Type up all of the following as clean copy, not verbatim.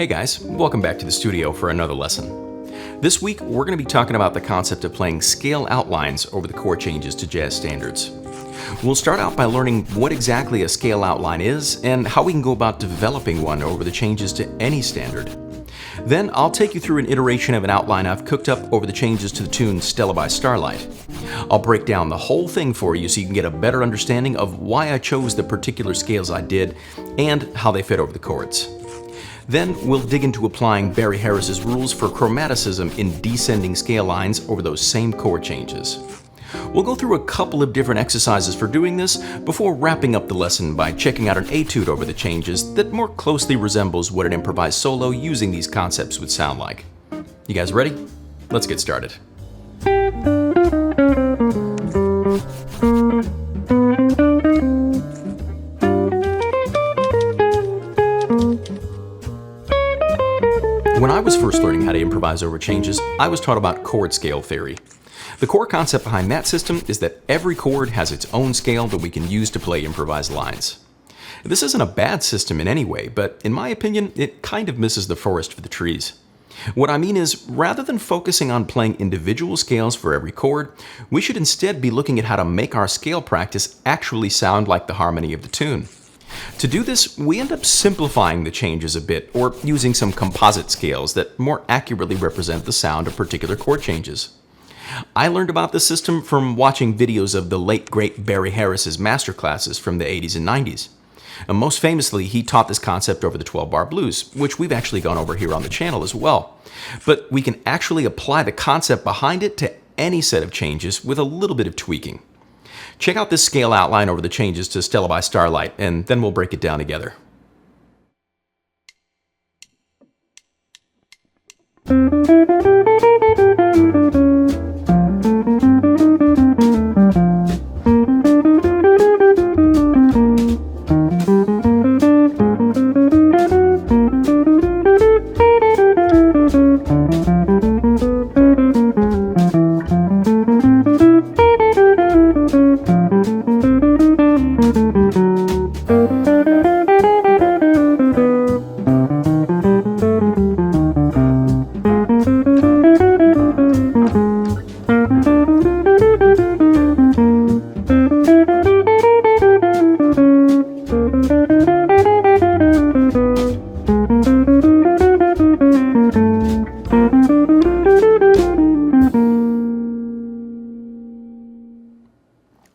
Hey guys, welcome back to the studio for another lesson. This week we're going to be talking about the concept of playing scale outlines over the chord changes to jazz standards. We'll start out by learning what exactly a scale outline is and how we can go about developing one over the changes to any standard. Then I'll take you through an iteration of an outline I've cooked up over the changes to the tune Stella By Starlight. I'll break down the whole thing for you so you can get a better understanding of why I chose the particular scales I did and how they fit over the chords. Then we'll dig into applying Barry Harris's rules for chromaticism in descending scale lines over those same chord changes. We'll go through a couple of different exercises for doing this before wrapping up the lesson by checking out an etude over the changes that more closely resembles what an improvised solo using these concepts would sound like. You guys ready? Let's get started. When I was first learning how to improvise over changes, I was taught about chord scale theory. The core concept behind that system is that every chord has its own scale that we can use to play improvised lines. This isn't a bad system in any way, but in my opinion, it kind of misses the forest for the trees. What I mean is, rather than focusing on playing individual scales for every chord, we should instead be looking at how to make our scale practice actually sound like the harmony of the tune. To do this, we end up simplifying the changes a bit, or using some composite scales that more accurately represent the sound of particular chord changes. I learned about this system from watching videos of the late great Barry Harris's masterclasses from the 80s and 90s. And most famously, he taught this concept over the 12-bar blues, which we've actually gone over here on the channel as well. But we can actually apply the concept behind it to any set of changes with a little bit of tweaking. Check out this scale outline over the changes to Stella By Starlight, and then we'll break it down together.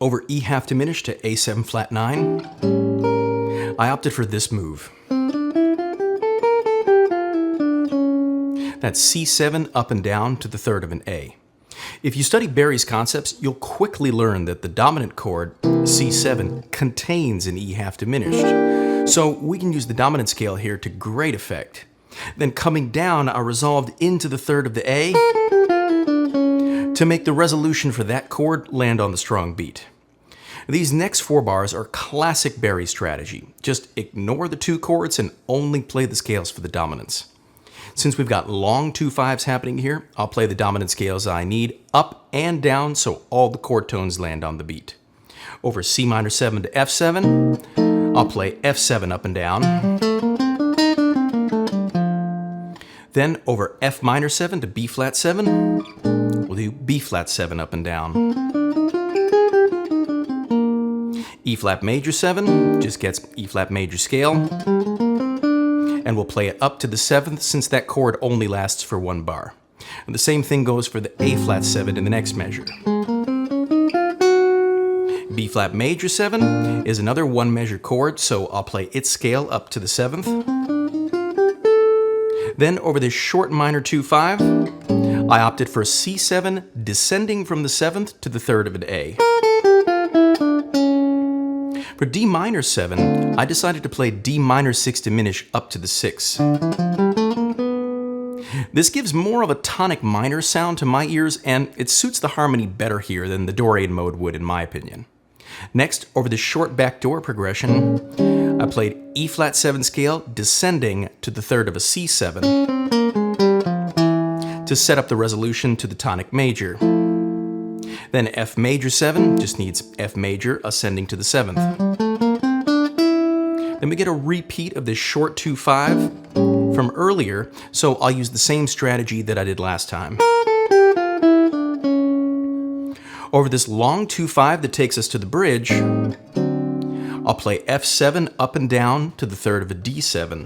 Over E half diminished to A7 flat 9, I opted for this move. That's C7 up and down to the third of an A. If you study Barry's concepts, you'll quickly learn that the dominant chord, C7, contains an E half diminished. So we can use the dominant scale here to great effect. Then coming down, I resolved into the third of the A to make the resolution for that chord land on the strong beat. These next 4 bars are classic Barry strategy. Just ignore the 2 chords and only play the scales for the dominants. Since we've got long 2/5s happening here, I'll play the dominant scales I need up and down so all the chord tones land on the beat. Over C minor 7 to F7, I'll play F7 up and down. Then over F minor 7 to B flat 7, we'll do B flat 7 up and down. E flat major 7 just gets E flat major scale. And we'll play it up to the 7th since that chord only lasts for 1 bar. And the same thing goes for the A flat 7 in the next measure. B flat major 7 is another 1 measure chord, so I'll play its scale up to the 7th. Then over this short minor 2/5, I opted for C7 descending from the 7th to the 3rd of an A. For D minor 7, I decided to play D minor 6 diminish up to the 6. This gives more of a tonic minor sound to my ears, and it suits the harmony better here than the Dorian mode would in my opinion. Next, over the short backdoor progression, I played E flat 7 scale descending to the 3rd of a C7 to set up the resolution to the tonic major. Then F major 7 just needs F major ascending to the 7th. Then we get a repeat of this short 2/5, from earlier, so I'll use the same strategy that I did last time. Over this long 2/5 that takes us to the bridge, I'll play F7 up and down to the third of a D7.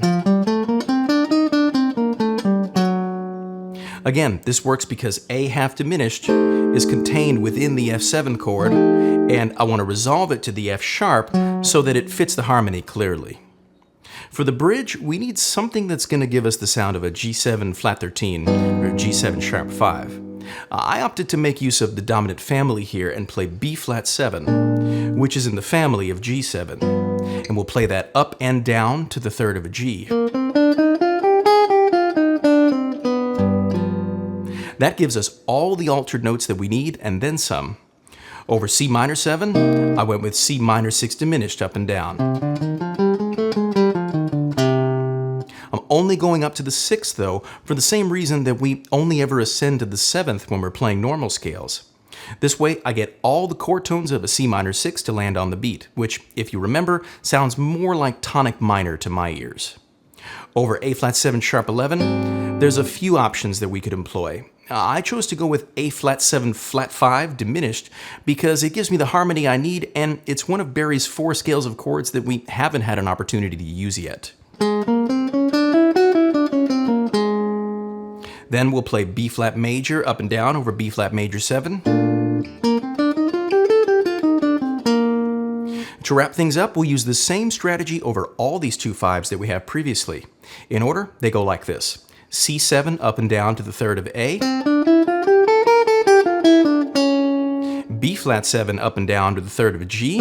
Again, this works because A half diminished is contained within the F7 chord, and I want to resolve it to the F sharp so that it fits the harmony clearly. For the bridge, we need something that's going to give us the sound of a G7 flat 13 or G7 sharp 5. I opted to make use of the dominant family here and play B flat 7, which is in the family of G7, and we'll play that up and down to the third of a G. That gives us all the altered notes that we need and then some. Over C minor 7, I went with C minor 6 diminished up and down. I'm only going up to the 6th though, for the same reason that we only ever ascend to the 7th when we're playing normal scales. This way I get all the chord tones of a C minor 6 to land on the beat, which, if you remember, sounds more like tonic minor to my ears. Over A flat 7 sharp 11, there's a few options that we could employ. I chose to go with A flat 7 flat 5 diminished because it gives me the harmony I need, and it's one of Barry's 4 scales of chords that we haven't had an opportunity to use yet. Then we'll play B flat major up and down over B flat major 7. To wrap things up, we'll use the same strategy over all these 2/5s that we have previously. In order, they go like this. C7 up and down to the third of A, B flat 7 up and down to the third of a G,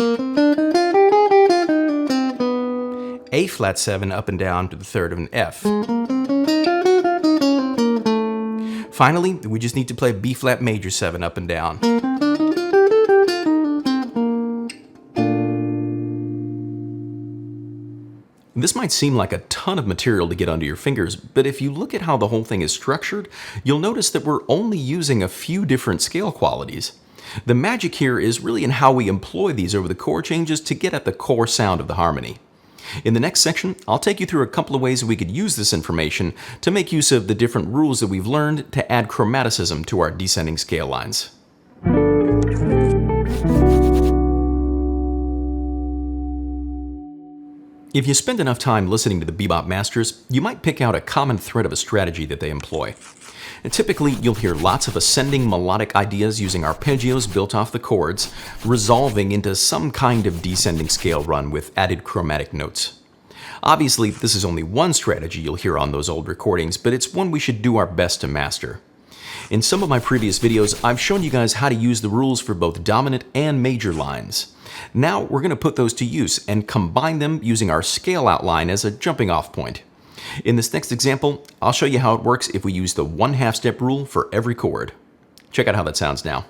A flat 7 up and down to the third of an F. Finally, we just need to play B flat major 7 up and down. This might seem like a ton of material to get under your fingers, but if you look at how the whole thing is structured, you'll notice that we're only using a few different scale qualities. The magic here is really in how we employ these over the chord changes to get at the core sound of the harmony. In the next section, I'll take you through a couple of ways we could use this information to make use of the different rules that we've learned to add chromaticism to our descending scale lines. If you spend enough time listening to the bebop masters, you might pick out a common thread of a strategy that they employ. And typically, you'll hear lots of ascending melodic ideas using arpeggios built off the chords, resolving into some kind of descending scale run with added chromatic notes. Obviously, this is only one strategy you'll hear on those old recordings, but it's one we should do our best to master. In some of my previous videos, I've shown you guys how to use the rules for both dominant and major lines. Now we're going to put those to use and combine them using our scale outline as a jumping off point. In this next example, I'll show you how it works if we use the 1/2 step rule for every chord. Check out how that sounds now.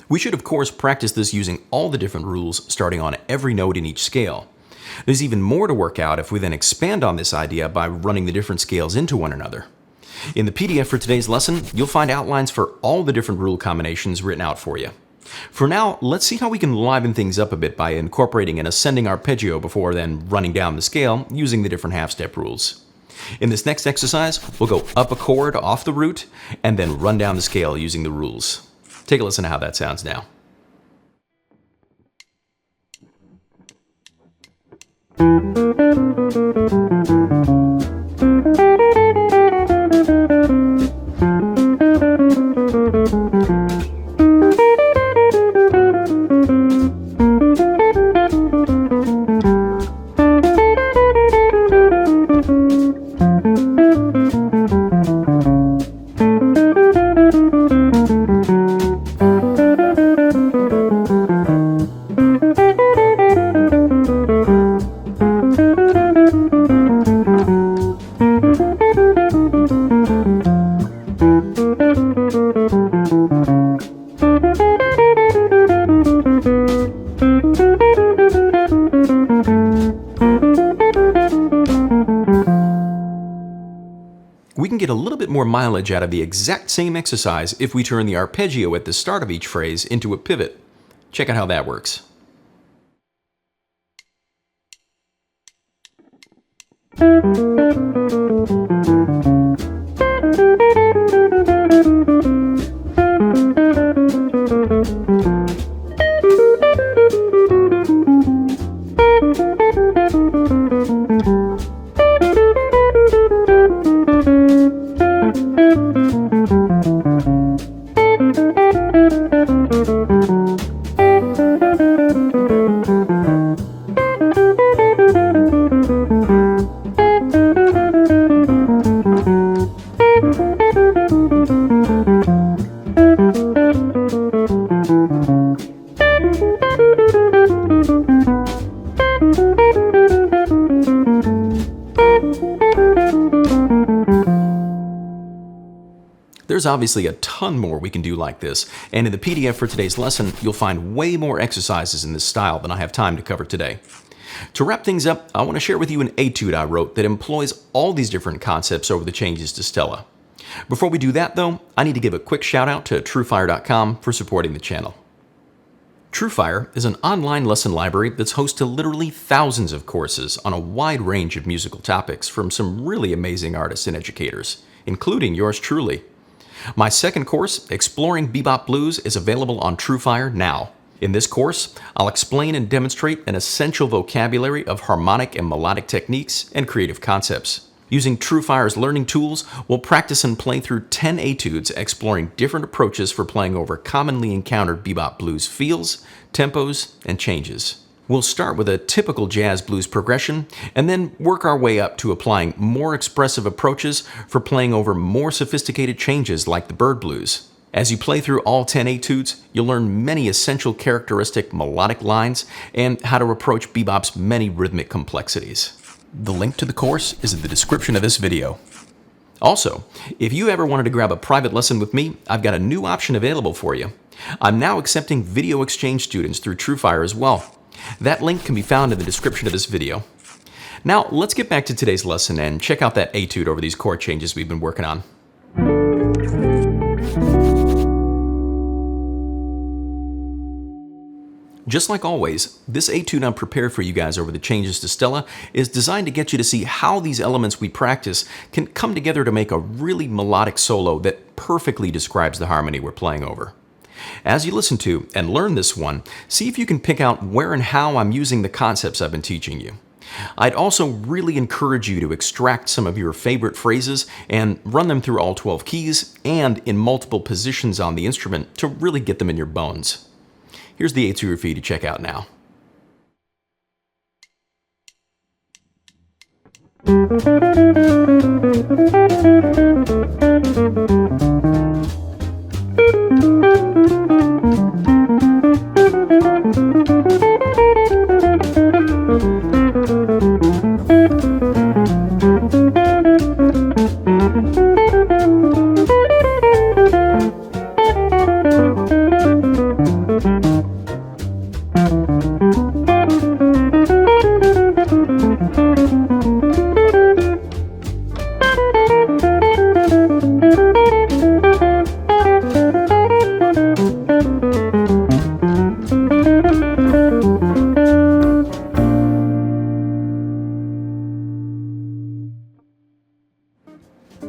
We should, of course, practice this using all the different rules starting on every note in each scale. There's even more to work out if we then expand on this idea by running the different scales into one another. In the PDF for today's lesson, you'll find outlines for all the different rule combinations written out for you. For now, let's see how we can liven things up a bit by incorporating an ascending arpeggio before then running down the scale using the different half-step rules. In this next exercise, we'll go up a chord off the root and then run down the scale using the rules. Take a listen to how that sounds now. more mileage out of the exact same exercise if we turn the arpeggio at the start of each phrase into a pivot. Check out how that works. There's obviously a ton more we can do like this, and in the PDF for today's lesson, you'll find way more exercises in this style than I have time to cover today. To wrap things up, I want to share with you an etude I wrote that employs all these different concepts over the changes to Stella. Before we do that though, I need to give a quick shout out to Truefire.com for supporting the channel. Truefire is an online lesson library that's host to literally thousands of courses on a wide range of musical topics from some really amazing artists and educators, including yours truly. My second course, Exploring Bebop Blues, is available on Truefire now. In this course, I'll explain and demonstrate an essential vocabulary of harmonic and melodic techniques and creative concepts. Using Truefire's learning tools, we'll practice and play through 10 etudes exploring different approaches for playing over commonly encountered bebop blues feels, tempos, and changes. We'll start with a typical jazz blues progression and then work our way up to applying more expressive approaches for playing over more sophisticated changes like the bird blues. As you play through all 10 etudes, you'll learn many essential characteristic melodic lines and how to approach bebop's many rhythmic complexities. The link to the course is in the description of this video. Also, if you ever wanted to grab a private lesson with me, I've got a new option available for you. I'm now accepting video exchange students through Truefire as well. That link can be found in the description of this video. Now, let's get back to today's lesson and check out that etude over these chord changes we've been working on. Just like always, this etude I'm prepared for you guys over the changes to Stella is designed to get you to see how these elements we practice can come together to make a really melodic solo that perfectly describes the harmony we're playing over. As you listen to and learn this one, see if you can pick out where and how I'm using the concepts I've been teaching you. I'd also really encourage you to extract some of your favorite phrases and run them through all 12 keys and in multiple positions on the instrument to really get them in your bones. Here's the etude for you to check out now.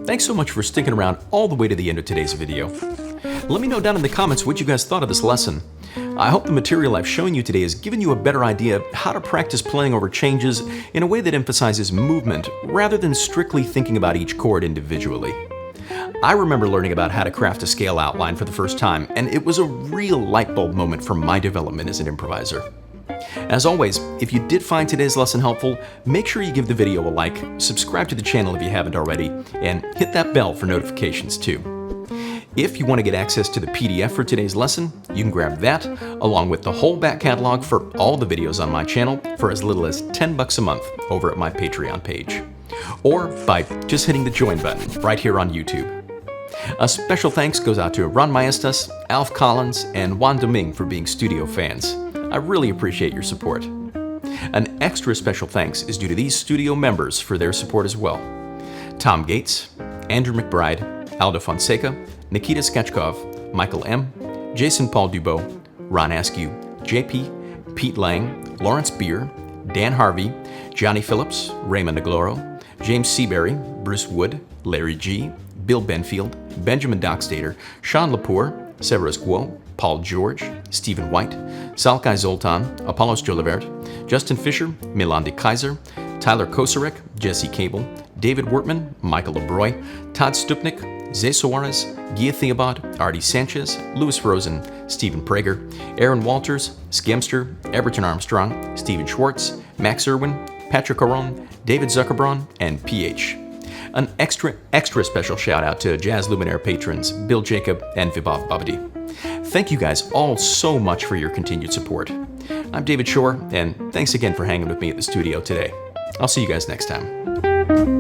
Thanks so much for sticking around all the way to the end of today's video. Let me know down in the comments what you guys thought of this lesson. I hope the material I've shown you today has given you a better idea of how to practice playing over changes in a way that emphasizes movement rather than strictly thinking about each chord individually. I remember learning about how to craft a scale outline for the first time, and it was a real light bulb moment for my development as an improviser. As always, if you did find today's lesson helpful, make sure you give the video a like, subscribe to the channel if you haven't already, and hit that bell for notifications too. If you want to get access to the PDF for today's lesson, you can grab that, along with the whole back catalog for all the videos on my channel for as little as $10 a month over at my Patreon page, or by just hitting the join button right here on YouTube. A special thanks goes out to Ron Maestas, Alf Collins, and Juan Doming for being studio fans. I really appreciate your support. An extra special thanks is due to these studio members for their support as well: Tom Gates, Andrew McBride, Aldo Fonseca, Nikita Sketchkov, Michael M., Jason Paul Dubois, Ron Askew, JP, Pete Lang, Lawrence Beer, Dan Harvey, Johnny Phillips, Raymond Agloro, James Seabury, Bruce Wood, Larry G., Bill Benfield, Benjamin Dockstader, Sean Lepore, Severus Guo, Paul George, Stephen White, Salkai Zoltan, Apollos Jolivert, Justin Fisher, Milandi Kaiser, Tyler Koserek, Jesse Cable, David Wortman, Michael LeBroy, Todd Stupnik, Zay Suarez, Gia Theobald, Artie Sanchez, Louis Rosen, Stephen Prager, Aaron Walters, Skimster, Everton Armstrong, Stephen Schwartz, Max Irwin, Patrick Caron, David Zuckerbraun, and PH. An extra special shout out to Jazz Luminaire patrons Bill Jacob and Vibhav Babadi. Thank you guys all so much for your continued support. I'm David Shore, and thanks again for hanging with me at the studio today. I'll see you guys next time.